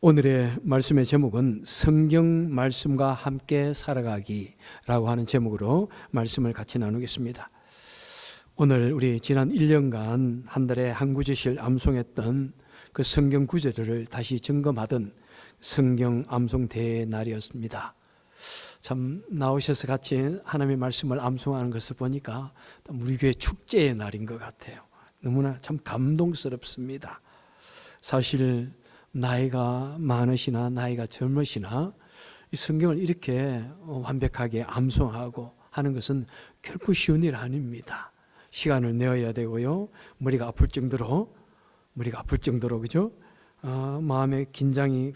오늘의 말씀의 제목은 성경 말씀과 함께 살아가기라고 하는 제목으로 말씀을 같이 나누겠습니다. 오늘 우리 지난 1년간 한 달에 한 구절씩 암송했던 그 성경 구절들을 다시 점검하던 성경 암송 대회 날이었습니다. 참 나오셔서 같이 하나님의 말씀을 암송하는 것을 보니까 우리 교회 축제의 날인 것 같아요. 너무나 참 감동스럽습니다. 사실 나이가 많으시나 나이가 젊으시나 이 성경을 이렇게 완벽하게 암송하고 하는 것은 결코 쉬운 일 아닙니다. 시간을 내어야 되고요. 머리가 아플 정도로 그죠? 마음의 긴장이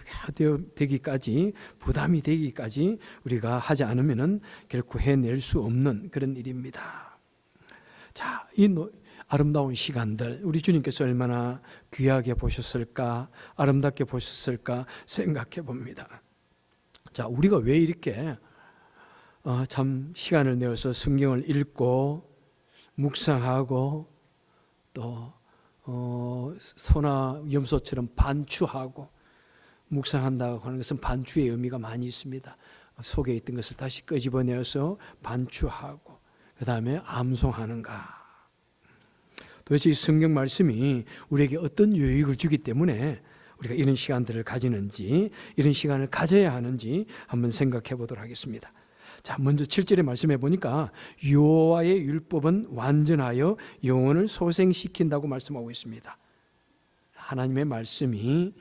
되기까지, 부담이 되기까지 우리가 하지 않으면은 결코 해낼 수 없는 그런 일입니다. 자, 이 아름다운 시간들, 우리 주님께서 얼마나 귀하게 보셨을까, 아름답게 보셨을까 생각해 봅니다. 자, 우리가 왜 이렇게 참 시간을 내어서 성경을 읽고 묵상하고 또 소나 염소처럼 반추하고 묵상한다고 하는 것은 반추의 의미가 많이 있습니다. 속에 있던 것을 다시 끄집어내어서 반추하고 그 다음에 암송하는가. 도대체 이 성경 말씀이 우리에게 어떤 유익을 주기 때문에 우리가 이런 시간들을 가지는지, 이런 시간을 가져야 하는지 한번 생각해 보도록 하겠습니다. 자, 먼저 7절에 말씀해 보니까 여호와의 율법은 완전하여 영혼을 소생시킨다고 말씀하고 있습니다. 하나님의 말씀이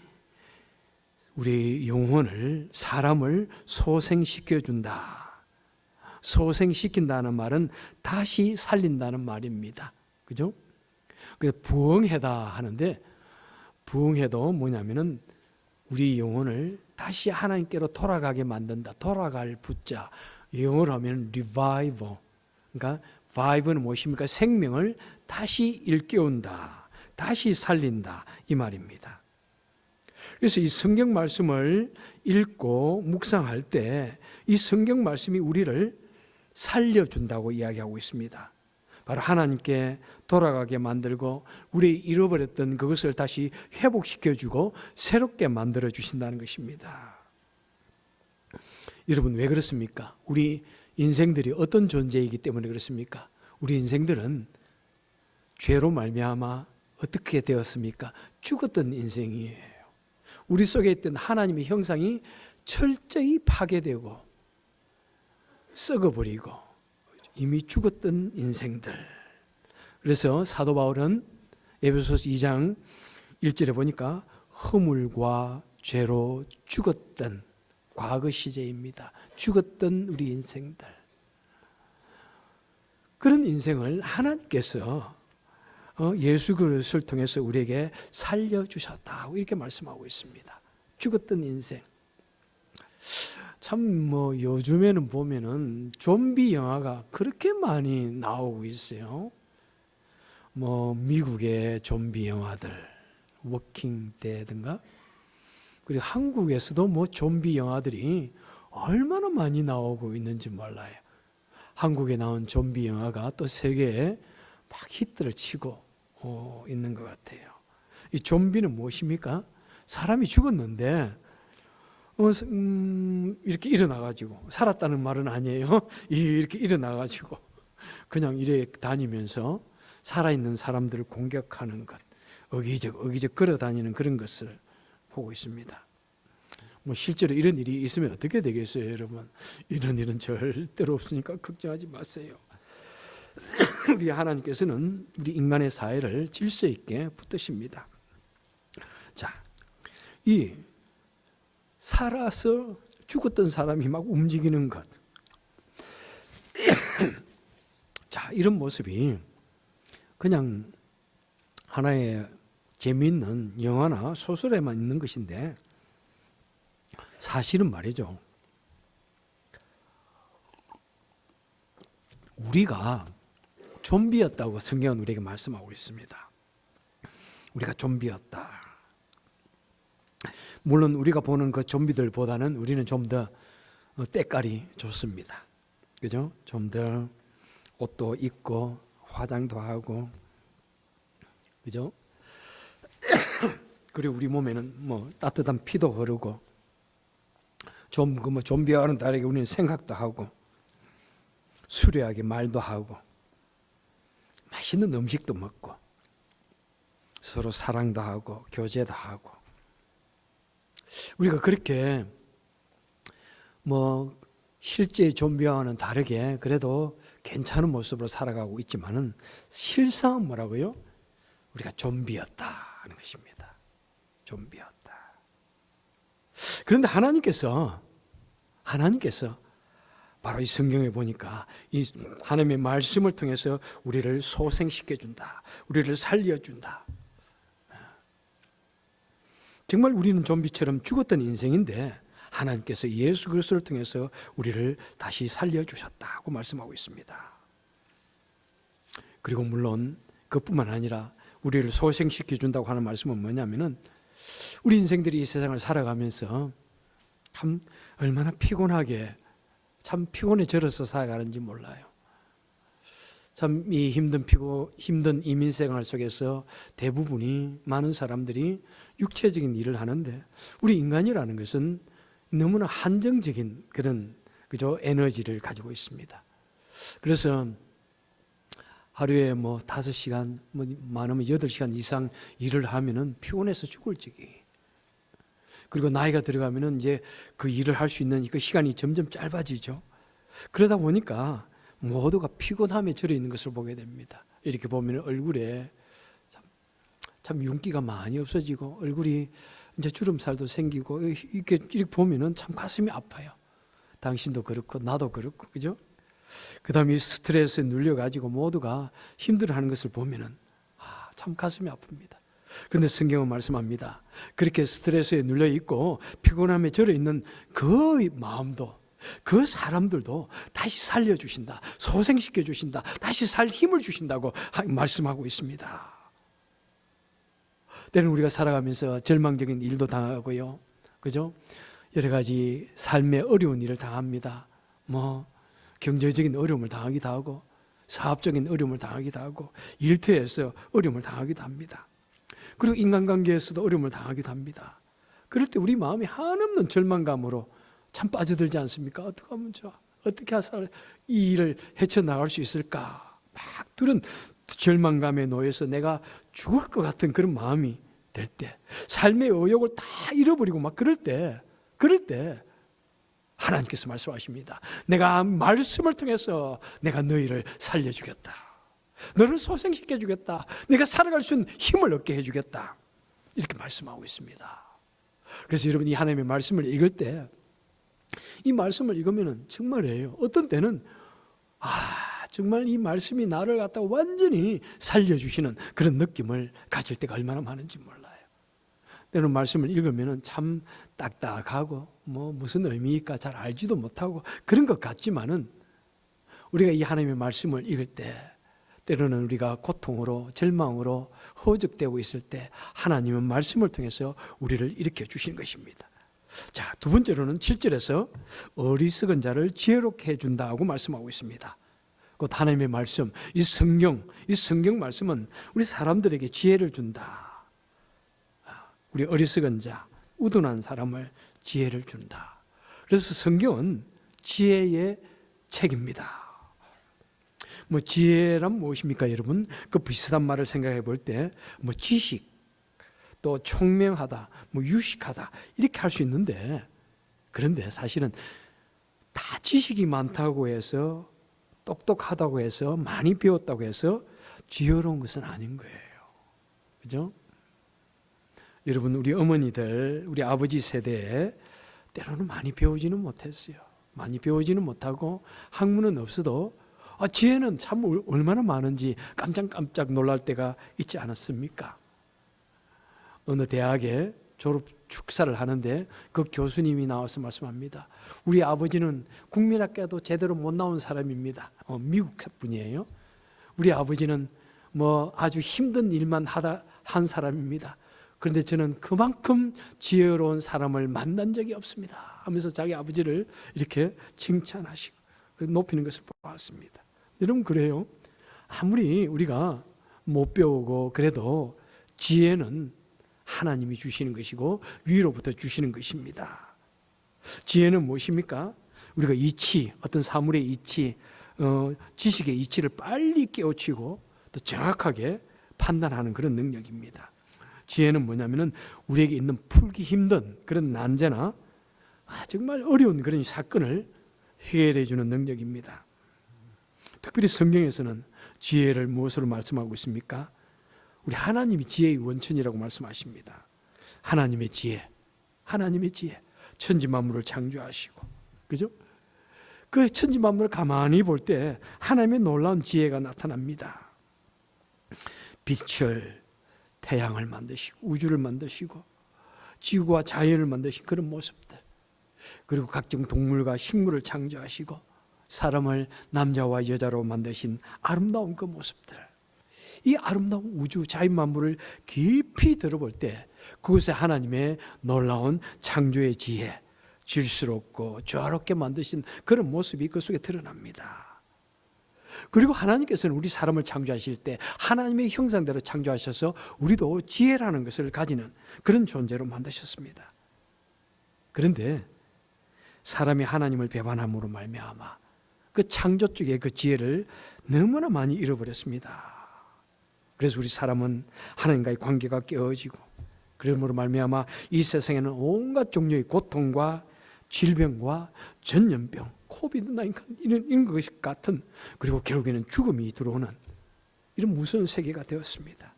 우리 영혼을, 사람을 소생시켜 준다. 소생시킨다는 말은 다시 살린다는 말입니다. 그죠? 그래서 부흥해다 하는데, 부흥해도 뭐냐면은 우리 영혼을 다시 하나님께로 돌아가게 만든다. 돌아갈 부자. 영어로 하면 revival. 그러니까 revive는 무엇입니까? 생명을 다시 일깨운다. 다시 살린다. 이 말입니다. 그래서 이 성경 말씀을 읽고 묵상할 때 이 성경 말씀이 우리를 살려준다고 이야기하고 있습니다. 바로 하나님께 돌아가게 만들고 우리 잃어버렸던 그것을 다시 회복시켜주고 새롭게 만들어 주신다는 것입니다. 여러분, 왜 그렇습니까? 우리 인생들이 어떤 존재이기 때문에 그렇습니까? 우리 인생들은 죄로 말미암아 어떻게 되었습니까? 죽었던 인생이에요. 우리 속에 있던 하나님의 형상이 철저히 파괴되고 썩어버리고 이미 죽었던 인생들. 그래서 사도 바울은 에베소서 2장 1절에 보니까 허물과 죄로 죽었던 과거 시제입니다. 죽었던 우리 인생들. 그런 인생을 하나님께서 예수 그리스도를 통해서 우리에게 살려주셨다고 이렇게 말씀하고 있습니다. 죽었던 인생. 참 요즘에는 보면은 좀비 영화가 그렇게 많이 나오고 있어요. 미국의 좀비 영화들, 워킹 데드인가? 그리고 한국에서도 좀비 영화들이 얼마나 많이 나오고 있는지 몰라요. 한국에 나온 좀비 영화가 또 세계에 막 히트를 치고 있는 것 같아요. 이 좀비는 무엇입니까? 사람이 죽었는데 이렇게 일어나가지고, 살았다는 말은 아니에요. 이렇게 일어나가지고 그냥 이렇게 다니면서 살아있는 사람들을 공격하는 것, 어기적 걸어다니는 그런 것을 보고 있습니다. 실제로 이런 일이 있으면 어떻게 되겠어요, 여러분? 이런 일은 절대로 없으니까 걱정하지 마세요. 우리 하나님께서는 우리 인간의 사회를 질서 있게 붙드십니다. 자, 이 살아서 죽었던 사람이 막 움직이는 것. 자, 이런 모습이 그냥 하나의 재미있는 영화나 소설에만 있는 것인데 사실은 말이죠. 우리가 좀비였다고 성경은 우리에게 말씀하고 있습니다. 우리가 좀비였다. 물론 우리가 보는 그 좀비들보다는 우리는 좀 더 때깔이 좋습니다. 그죠? 좀 더 옷도 입고 화장도 하고, 그죠? 그리고 우리 몸에는 뭐 따뜻한 피도 흐르고 좀비와는 다르게 우리는 생각도 하고 수려하게 말도 하고 맛있는 음식도 먹고 서로 사랑도 하고 교제도 하고 우리가 그렇게 뭐 실제 좀비와는 다르게 그래도 괜찮은 모습으로 살아가고 있지만은 실상은 뭐라고요? 우리가 좀비였다는 것입니다. 좀비였다. 그런데 하나님께서 바로 이 성경에 보니까 이 하나님의 말씀을 통해서 우리를 소생시켜준다. 우리를 살려준다. 정말 우리는 좀비처럼 죽었던 인생인데 하나님께서 예수 그리스도를 통해서 우리를 다시 살려주셨다고 말씀하고 있습니다. 그리고 물론 그뿐만 아니라 우리를 소생시켜준다고 하는 말씀은 뭐냐면은 우리 인생들이 이 세상을 살아가면서 참 얼마나 피곤하게 참 피곤에 절어서 살아가는지 몰라요. 참 이 힘든 이민생활 속에서 대부분이 많은 사람들이 육체적인 일을 하는데 우리 인간이라는 것은 너무나 한정적인 그런 에너지를 가지고 있습니다. 그래서 하루에 뭐 5시간, 뭐 많으면 8시간 이상 일을 하면은 피곤해서 죽을 지기. 그리고 나이가 들어가면은 이제 그 일을 할 수 있는 그 시간이 점점 짧아지죠. 그러다 보니까 모두가 피곤함에 절해 있는 것을 보게 됩니다. 이렇게 보면 얼굴에 참 윤기가 많이 없어지고 얼굴이 이제 주름살도 생기고 이렇게 보면은 참 가슴이 아파요. 당신도 그렇고 나도 그렇고 그죠? 그다음에 스트레스에 눌려가지고 모두가 힘들어하는 것을 보면은 참 가슴이 아픕니다. 그런데 성경은 말씀합니다. 그렇게 스트레스에 눌려 있고 피곤함에 절해 있는 그 마음도 그 사람들도 다시 살려주신다. 소생시켜 주신다. 다시 살 힘을 주신다고 말씀하고 있습니다. 때는 우리가 살아가면서 절망적인 일도 당하고요. 그죠? 여러 가지 삶의 어려운 일을 당합니다. 뭐 경제적인 어려움을 당하기도 하고 사업적인 어려움을 당하기도 하고 일터에서 어려움을 당하기도 합니다. 그리고 인간관계에서도 어려움을 당하기도 합니다. 그럴 때 우리 마음이 한없는 절망감으로 참 빠져들지 않습니까? 어떻게 하면 좋아? 어떻게 해서 이 일을 헤쳐나갈 수 있을까? 막 들은 절망감에 놓여서 내가 죽을 것 같은 그런 마음이 될 때, 삶의 의욕을 다 잃어버리고 막 그럴 때 하나님께서 말씀하십니다. 내가 말씀을 통해서 내가 너희를 살려주겠다. 너를 소생시켜주겠다. 내가 살아갈 수 있는 힘을 얻게 해주겠다. 이렇게 말씀하고 있습니다. 그래서 여러분 이 하나님의 말씀을 읽을 때 이 말씀을 읽으면 정말이에요. 어떤 때는 정말 이 말씀이 나를 갖다가 완전히 살려주시는 그런 느낌을 가질 때가 얼마나 많은지 몰라요. 때로는 말씀을 읽으면 참 딱딱하고 뭐 무슨 의미일까 잘 알지도 못하고 그런 것 같지만은 우리가 이 하나님의 말씀을 읽을 때 때로는 우리가 고통으로 절망으로 허적되고 있을 때 하나님은 말씀을 통해서 우리를 일으켜 주시는 것입니다. 자, 두 번째로는 7절에서 어리석은 자를 지혜롭게 해준다고 말씀하고 있습니다. 곧 하나님의 말씀, 이 성경 말씀은 우리 사람들에게 지혜를 준다. 우리 어리석은 자, 우둔한 사람을 지혜를 준다. 그래서 성경은 지혜의 책입니다. 뭐 지혜란 무엇입니까, 여러분? 그 비슷한 말을 생각해 볼 때, 뭐 지식, 또 총명하다, 뭐 유식하다 이렇게 할 수 있는데, 그런데 사실은 다 지식이 많다고 해서 똑똑하다고 해서 많이 배웠다고 해서 지혜로운 것은 아닌 거예요. 그죠? 여러분 우리 어머니들, 우리 아버지 세대에 때로는 많이 배우지는 못했어요. 많이 배우지는 못하고 학문은 없어도 지혜는 참 얼마나 많은지 깜짝깜짝 놀랄 때가 있지 않았습니까? 어느 대학에 졸업 축사를 하는데 그 교수님이 나와서 말씀합니다. 우리 아버지는 국민학교도 제대로 못 나온 사람입니다. 미국 분이에요. 우리 아버지는 뭐 아주 힘든 일만 한 사람입니다. 그런데 저는 그만큼 지혜로운 사람을 만난 적이 없습니다 하면서 자기 아버지를 이렇게 칭찬하시고 높이는 것을 보았습니다. 여러분 그래요. 아무리 우리가 못 배우고 그래도 지혜는 하나님이 주시는 것이고 위로부터 주시는 것입니다. 지혜는 무엇입니까? 우리가 이치, 어떤 사물의 이치, 지식의 이치를 빨리 깨우치고 또 정확하게 판단하는 그런 능력입니다. 지혜는 뭐냐면은 우리에게 있는 풀기 힘든 그런 난제나 정말 어려운 그런 사건을 해결해 주는 능력입니다. 특별히 성경에서는 지혜를 무엇으로 말씀하고 있습니까? 우리 하나님이 지혜의 원천이라고 말씀하십니다. 하나님의 지혜, 하나님의 지혜, 천지 만물을 창조하시고, 그죠? 그 천지 만물을 가만히 볼 때 하나님의 놀라운 지혜가 나타납니다. 빛을, 태양을 만드시고 우주를 만드시고 지구와 자연을 만드신 그런 모습들, 그리고 각종 동물과 식물을 창조하시고 사람을 남자와 여자로 만드신 아름다운 그 모습들, 이 아름다운 우주 자연 만물을 깊이 들어볼 때 그곳에 하나님의 놀라운 창조의 지혜, 질스럽고 조화롭게 만드신 그런 모습이 그 속에 드러납니다. 그리고 하나님께서는 우리 사람을 창조하실 때 하나님의 형상대로 창조하셔서 우리도 지혜라는 것을 가지는 그런 존재로 만드셨습니다. 그런데 사람이 하나님을 배반함으로 말미암아 그 창조 쪽의 그 지혜를 너무나 많이 잃어버렸습니다. 그래서 우리 사람은 하나님과의 관계가 깨어지고, 그러므로 말미암아 이 세상에는 온갖 종류의 고통과 질병과 전염병, 코비드-19 이런 것 같은, 그리고 결국에는 죽음이 들어오는 이런 무서운 세계가 되었습니다.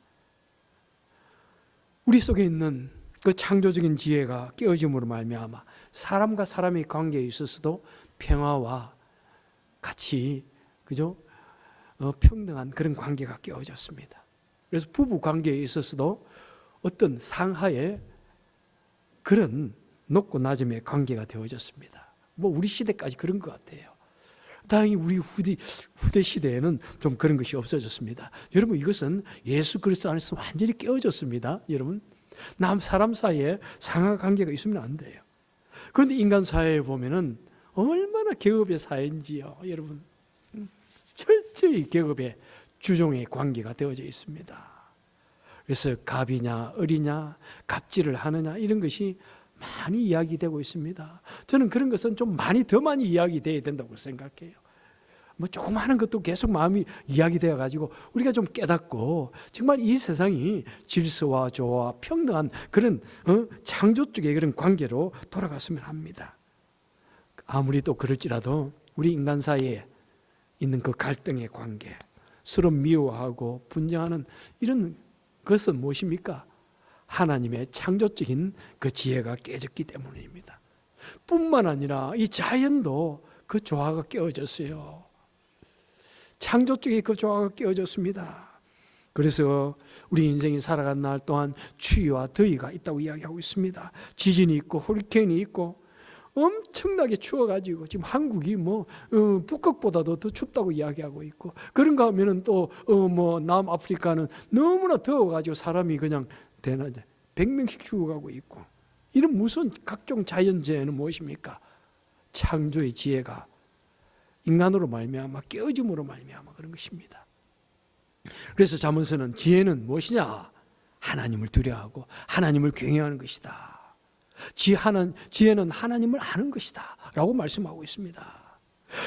우리 속에 있는 그 창조적인 지혜가 깨어짐으로 말미암아 사람과 사람의 관계에 있어서도 평화와 같이, 그죠? 평등한 그런 관계가 깨어졌습니다. 그래서 부부 관계에 있어서도 어떤 상하의 그런 높고 낮음의 관계가 되어졌습니다. 우리 시대까지 그런 것 같아요. 다행히 우리 후대 시대에는 좀 그런 것이 없어졌습니다. 여러분, 이것은 예수 그리스도 안에서 완전히 깨어졌습니다. 여러분, 사람 사이에 상하 관계가 있으면 안 돼요. 그런데 인간 사회에 보면은 얼마나 계급의 사회인지요. 여러분, 철저히 계급의 주종의 관계가 되어져 있습니다. 그래서 갑이냐 어리냐, 갑질을 하느냐, 이런 것이 많이 이야기되고 있습니다. 저는 그런 것은 좀 더 많이 이야기돼야 된다고 생각해요. 조그마한 것도 계속 마음이 이야기되어 가지고 우리가 좀 깨닫고 정말 이 세상이 질서와 조화, 평등한 그런 창조 쪽의 그런 관계로 돌아갔으면 합니다. 아무리 또 그럴지라도 우리 인간 사이에 있는 그 갈등의 관계, 서로 미워하고 분쟁하는 이런 것은 무엇입니까? 하나님의 창조적인 그 지혜가 깨졌기 때문입니다. 뿐만 아니라 이 자연도 그 조화가 깨어졌어요. 창조 쪽에 그 조화가 깨어졌습니다. 그래서 우리 인생이 살아간 날 동안 추위와 더위가 있다고 이야기하고 있습니다. 지진이 있고 허리케인이 있고 엄청나게 추워가지고 지금 한국이 북극보다도 더 춥다고 이야기하고 있고, 그런가 하면은 또 남아프리카는 너무나 더워가지고 사람이 그냥 대낮에 100명씩 죽어가고 있고, 이런 무슨 각종 자연재해는 무엇입니까? 창조의 지혜가 인간으로 말미암아 깨어짐으로 말미암아 그런 것입니다. 그래서 잠언서는 지혜는 무엇이냐? 하나님을 두려워하고 하나님을 경외하는 것이다. 지혜는 하나님을 아는 것이다 라고 말씀하고 있습니다.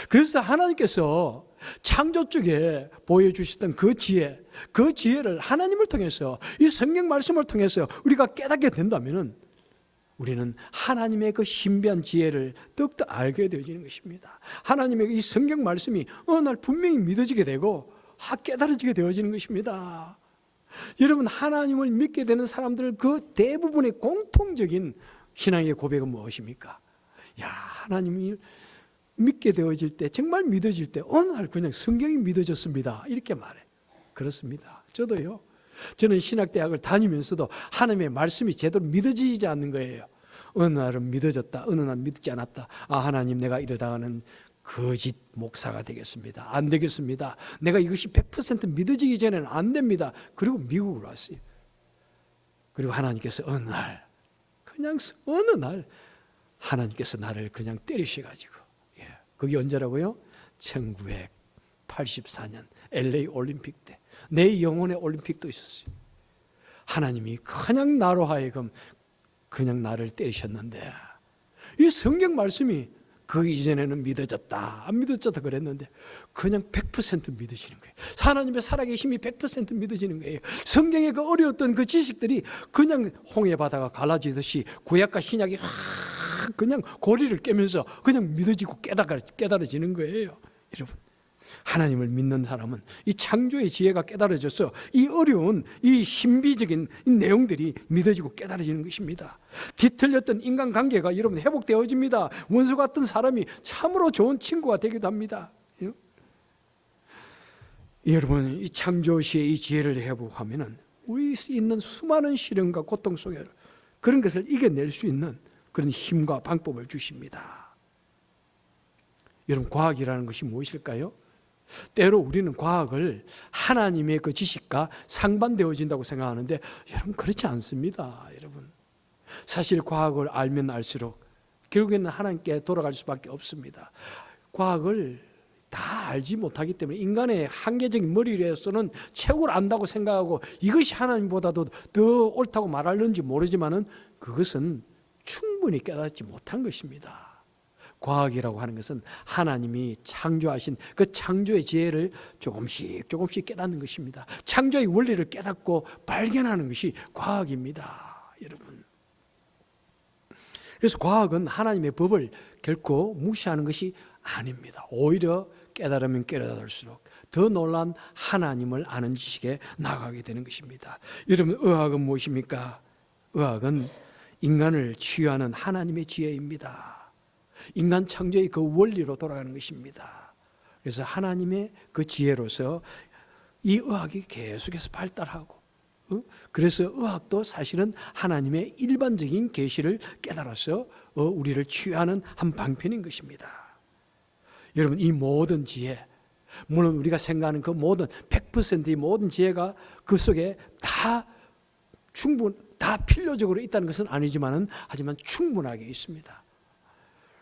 그래서 하나님께서 창조 쪽에 보여주셨던 그 지혜를 하나님을 통해서, 이 성경 말씀을 통해서 우리가 깨닫게 된다면 우리는 하나님의 그 신비한 지혜를 더욱더 알게 되어지는 것입니다. 하나님의 이 성경 말씀이 어느 날 분명히 믿어지게 되고 깨달아지게 되어지는 것입니다. 여러분, 하나님을 믿게 되는 사람들 그 대부분의 공통적인 신앙의 고백은 무엇입니까? 하나님을 믿게 되어질 때, 정말 믿어질 때 어느 날 그냥 성경이 믿어졌습니다, 이렇게 말해. 그렇습니다. 저도요. 저는 신학대학을 다니면서도 하나님의 말씀이 제대로 믿어지지 않는 거예요. 어느 날은 믿어졌다, 어느 날 믿지 않았다. 하나님, 내가 이러다가는 거짓 목사가 되겠습니다. 안 되겠습니다. 내가 이것이 100% 믿어지기 전에는 안 됩니다. 그리고 미국으로 왔어요. 그리고 하나님께서 어느 날 하나님께서 나를 그냥 때리셔가지고, 그게 언제라고요? 1984년 LA 올림픽 때 내 영혼의 올림픽도 있었어요. 하나님이 그냥 나로 하여금 그냥 나를 때리셨는데, 이 성경 말씀이 그 이전에는 믿어졌다 안 믿어졌다 그랬는데 그냥 100% 믿어지는 거예요. 하나님의 살아계심이 100% 믿어지는 거예요. 성경의 그 어려웠던 그 지식들이 그냥 홍해 바다가 갈라지듯이 구약과 신약이 확 그냥 고리를 깨면서 그냥 믿어지고 깨달아지는 거예요. 여러분, 하나님을 믿는 사람은 이 창조의 지혜가 깨달아져서 이 어려운 이 신비적인 이 내용들이 믿어지고 깨달아지는 것입니다. 뒤틀렸던 인간관계가 여러분 회복되어집니다. 원수 같은 사람이 참으로 좋은 친구가 되기도 합니다. 여러분, 이 창조시의 이 지혜를 회복하면은 우리 있는 수많은 시련과 고통 속에 그런 것을 이겨낼 수 있는 그런 힘과 방법을 주십니다. 여러분, 과학이라는 것이 무엇일까요? 때로 우리는 과학을 하나님의 그 지식과 상반되어진다고 생각하는데 여러분, 그렇지 않습니다. 여러분, 사실 과학을 알면 알수록 결국에는 하나님께 돌아갈 수밖에 없습니다. 과학을 다 알지 못하기 때문에 인간의 한계적인 머리로서는 최고를 안다고 생각하고 이것이 하나님보다도 더 옳다고 말하는지 모르지만은 그것은 충분히 깨닫지 못한 것입니다. 과학이라고 하는 것은 하나님이 창조하신 그 창조의 지혜를 조금씩 깨닫는 것입니다. 창조의 원리를 깨닫고 발견하는 것이 과학입니다, 여러분. 그래서 과학은 하나님의 법을 결코 무시하는 것이 아닙니다. 오히려 깨달으면 깨달을수록 더 놀란 하나님을 아는 지식에 나아가게 되는 것입니다. 여러분, 의학은 무엇입니까? 의학은 인간을 치유하는 하나님의 지혜입니다. 인간 창조의 그 원리로 돌아가는 것입니다. 그래서 하나님의 그 지혜로서 이 의학이 계속해서 발달하고, 그래서 의학도 사실은 하나님의 일반적인 계시를 깨달아서 우리를 치유하는 한 방편인 것입니다. 여러분, 이 모든 지혜, 물론 우리가 생각하는 그 모든 100%의 모든 지혜가 그 속에 다 필요적으로 있다는 것은 아니지만은 하지만 충분하게 있습니다.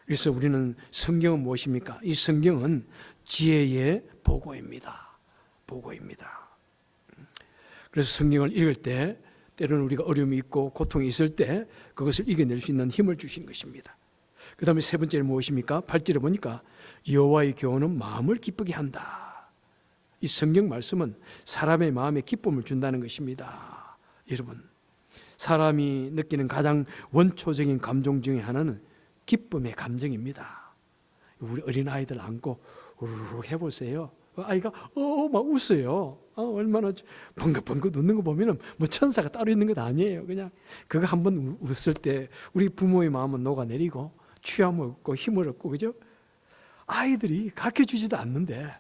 그래서 우리는 성경은 무엇입니까? 이 성경은 지혜의 보고입니다. 보고입니다. 그래서 성경을 읽을 때 때로는 우리가 어려움이 있고 고통이 있을 때 그것을 이겨낼 수 있는 힘을 주시는 것입니다. 그 다음에 세 번째는 무엇입니까? 8절에 보니까 여호와의 교훈은 마음을 기쁘게 한다. 이 성경 말씀은 사람의 마음에 기쁨을 준다는 것입니다. 여러분, 사람이 느끼는 가장 원초적인 감정 중에 하나는 기쁨의 감정입니다. 우리 어린아이들 안고 우르르 해보세요. 아이가 막 웃어요. 얼마나 벙긋벙긋 웃는 거 보면은 뭐 천사가 따로 있는 것 아니에요. 그냥 그거 한번 웃을 때 우리 부모의 마음은 녹아내리고 취함을 얻고 힘을 얻고, 그죠? 아이들이 가르쳐주지도 않는데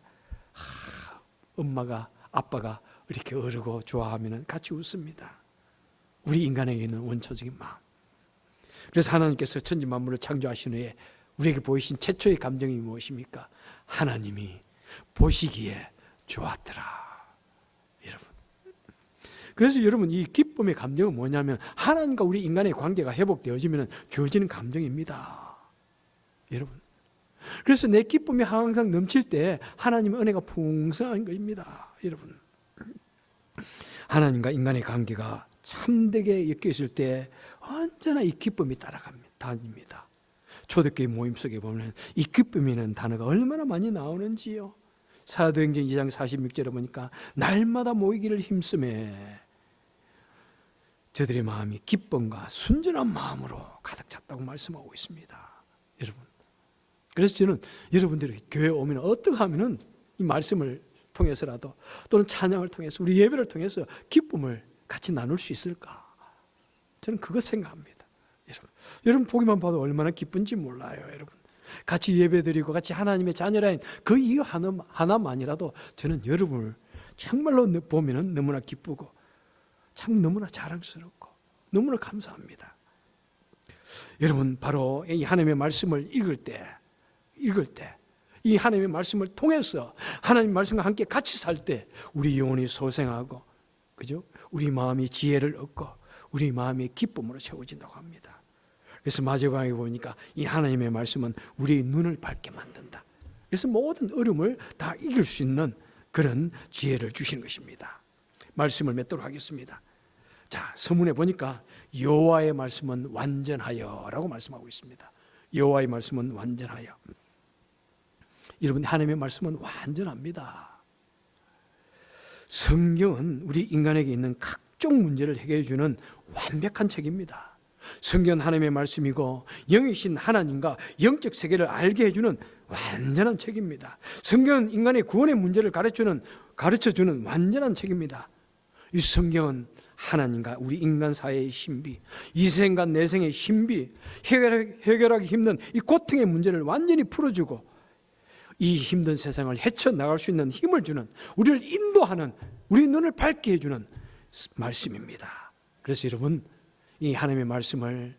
엄마가 아빠가 이렇게 어르고 좋아하면은 같이 웃습니다. 우리 인간에게 있는 원초적인 마음. 그래서 하나님께서 천지 만물을 창조하신 후에 우리에게 보이신 최초의 감정이 무엇입니까? 하나님이 보시기에 좋았더라. 여러분, 그래서 여러분, 이 기쁨의 감정은 뭐냐면 하나님과 우리 인간의 관계가 회복되어지면 주어지는 감정입니다. 여러분, 그래서 내 기쁨이 항상 넘칠 때 하나님의 은혜가 풍성한 것입니다. 여러분, 하나님과 인간의 관계가 참되게 엮여 있을 때 언제나 이 기쁨이 따라다닙니다. 초대교회 모임 속에 보면 이 기쁨이라는 단어가 얼마나 많이 나오는지요. 사도행전 2장 46절에 보니까 날마다 모이기를 힘쓰매 저들의 마음이 기쁨과 순전한 마음으로 가득 찼다고 말씀하고 있습니다. 여러분, 그래서 저는 여러분들이 교회에 오면 어떻게 하면은 이 말씀을 통해서라도 또는 찬양을 통해서 우리 예배를 통해서 기쁨을 같이 나눌 수 있을까? 저는 그것 생각합니다. 여러분 보기만 봐도 얼마나 기쁜지 몰라요. 여러분, 같이 예배드리고 같이 하나님의 자녀라는 그 이유 하나만이라도 저는 여러분을 정말로 보면 너무나 기쁘고 참 너무나 자랑스럽고 너무나 감사합니다. 여러분, 바로 이 하나님의 말씀을 읽을 때 이 하나님의 말씀을 통해서 하나님의 말씀과 함께 같이 살 때 우리 영혼이 소생하고, 그죠? 우리 마음이 지혜를 얻고 우리 마음이 기쁨으로 채워진다고 합니다. 그래서 마지막에 보니까 이 하나님의 말씀은 우리의 눈을 밝게 만든다. 그래서 모든 어려움을 다 이길 수 있는 그런 지혜를 주시는 것입니다. 말씀을 맺도록 하겠습니다. 자, 서문에 보니까 여호와의 말씀은 완전하여라고 말씀하고 있습니다. 여호와의 말씀은 완전하여. 여러분, 하나님의 말씀은 완전합니다. 성경은 우리 인간에게 있는 각종 문제를 해결해 주는 완벽한 책입니다. 성경은 하나님의 말씀이고 영이신 하나님과 영적 세계를 알게 해주는 완전한 책입니다. 성경은 인간의 구원의 문제를 가르쳐주는 완전한 책입니다. 이 성경은 하나님과 우리 인간 사회의 신비, 이생과 내생의 신비, 해결하기 힘든 이 고통의 문제를 완전히 풀어주고 이 힘든 세상을 헤쳐나갈 수 있는 힘을 주는, 우리를 인도하는, 우리 눈을 밝게 해주는 말씀입니다. 그래서 여러분, 이 하나님의 말씀을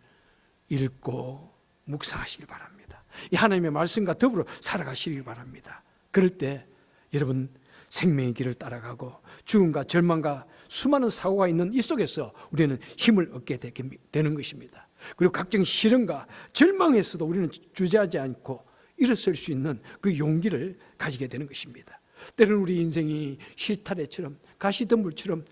읽고 묵상하시길 바랍니다. 이 하나님의 말씀과 더불어 살아가시길 바랍니다. 그럴 때 여러분, 생명의 길을 따라가고 죽음과 절망과 수많은 사고가 있는 이 속에서 우리는 힘을 얻게 되는 것입니다. 그리고 각종 시련과 절망에서도 우리는 주저하지 않고 일어설 수 있는 그 용기를 가지게 되는 것입니다. 때로는 우리 인생이 실타래처럼 가시덤불처럼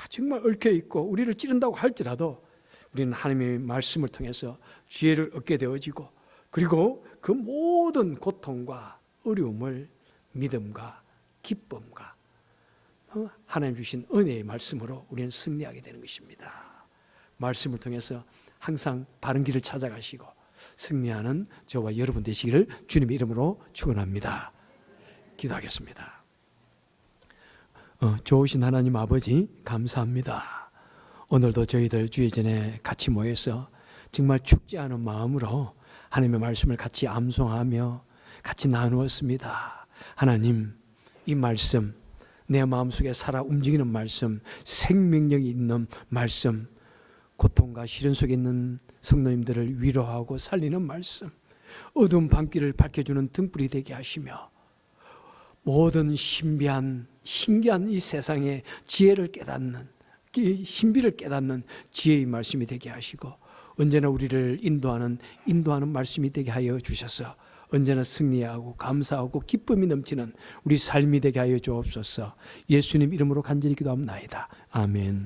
정말 얽혀있고 우리를 찌른다고 할지라도 우리는 하나님의 말씀을 통해서 지혜를 얻게 되어지고, 그리고 그 모든 고통과 어려움을 믿음과 기쁨과 하나님 주신 은혜의 말씀으로 우리는 승리하게 되는 것입니다. 말씀을 통해서 항상 바른 길을 찾아가시고 승리하는 저와 여러분 되시기를 주님의 이름으로 축원합니다. 기도하겠습니다. 좋으신 하나님 아버지, 감사합니다. 오늘도 저희들 주의 전에 같이 모여서 정말 죽지 않은 마음으로 하나님의 말씀을 같이 암송하며 같이 나누었습니다. 하나님, 이 말씀, 내 마음속에 살아 움직이는 말씀, 생명력이 있는 말씀, 고통과 시련 속에 있는 성도님들을 위로하고 살리는 말씀, 어두운 밤길을 밝혀주는 등불이 되게 하시며 모든 신비한 신기한 이 세상의 지혜를 깨닫는, 신비를 깨닫는 지혜의 말씀이 되게 하시고 언제나 우리를 인도하는 말씀이 되게 하여 주셔서 언제나 승리하고 감사하고 기쁨이 넘치는 우리 삶이 되게 하여 주옵소서. 예수님 이름으로 간절히 기도합니다. 아멘.